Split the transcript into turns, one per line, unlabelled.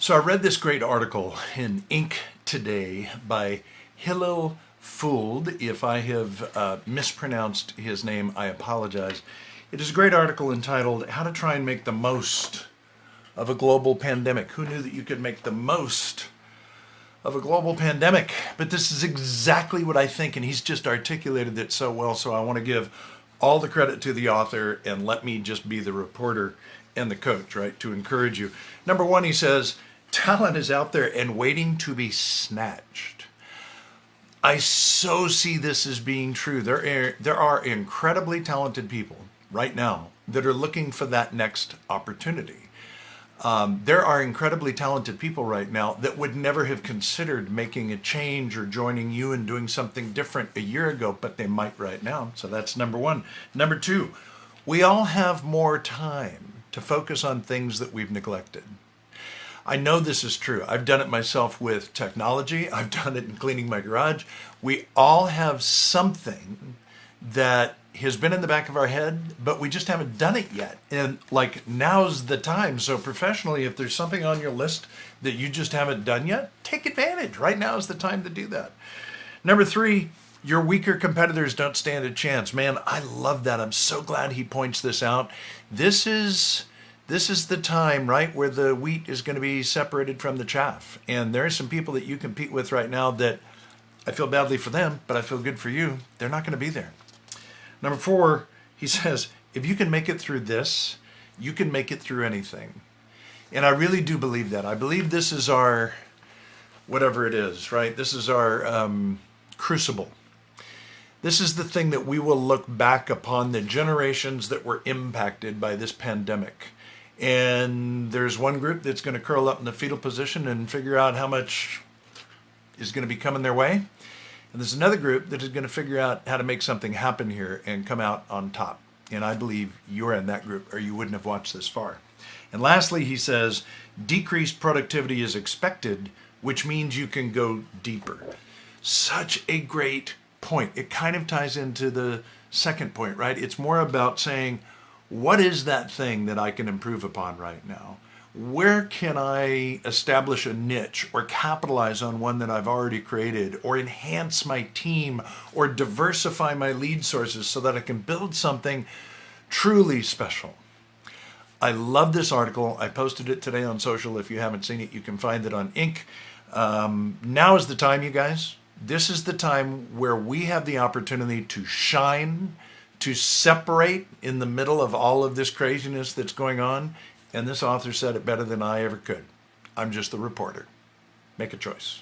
So I read this great article in Inc. today by Hillel Fuld. If I have mispronounced his name, I apologize. It is a great article entitled How to Try and Make the Most of a Global Pandemic. Who knew that you could make the most of a global pandemic? But this is exactly what I think, and he's just articulated it so well, so I want to give all the credit to the author and let me just be the reporter and the coach, right, to encourage you. Number one, he says, talent is out there and waiting to be snatched. I so see this as being true. There are incredibly talented people right now that are looking for that next opportunity. There are incredibly talented people right now that would never have considered making a change or joining you and doing something different a year ago, but they might right now. So that's number one. Number two, we all have more time to focus on things that we've neglected. I know this is true. I've done it myself with technology. I've done it in cleaning my garage. We all have something that has been in the back of our head, but we just haven't done it yet. And like, now's the time. So professionally, if there's something on your list that you just haven't done yet, take advantage. Right now is the time to do that. Number three, your weaker competitors don't stand a chance. Man, I love that. I'm so glad he points this out. This is the time, right, where the wheat is going to be separated from the chaff. And there are some people that you compete with right now that I feel badly for them, but I feel good for you. They're not going to be there. Number four, he says, if you can make it through this, you can make it through anything. And I really do believe that. I believe this is our, whatever it is, right? This is our crucible. This is the thing that we will look back upon, the generations that were impacted by this pandemic. And there's one group that's going to curl up in the fetal position and figure out how much is going to be coming their way. And there's another group that is going to figure out how to make something happen here and come out on top. And I believe you're in that group, or you wouldn't have watched this far. And lastly, he says, decreased productivity is expected, which means you can go deeper. Such a great point. It kind of ties into the second point, right? It's more about saying, what is that thing that I can improve upon right now? Where can I establish a niche or capitalize on one that I've already created, or enhance my team, or diversify my lead sources so that I can build something truly special? I love this article. I posted it today on social. If you haven't seen it, you can find it on Inc. Now is the time, you guys. This is the time where we have the opportunity to shine, to separate in the middle of all of this craziness that's going on. And this author said it better than I ever could. I'm just the reporter. Make a choice.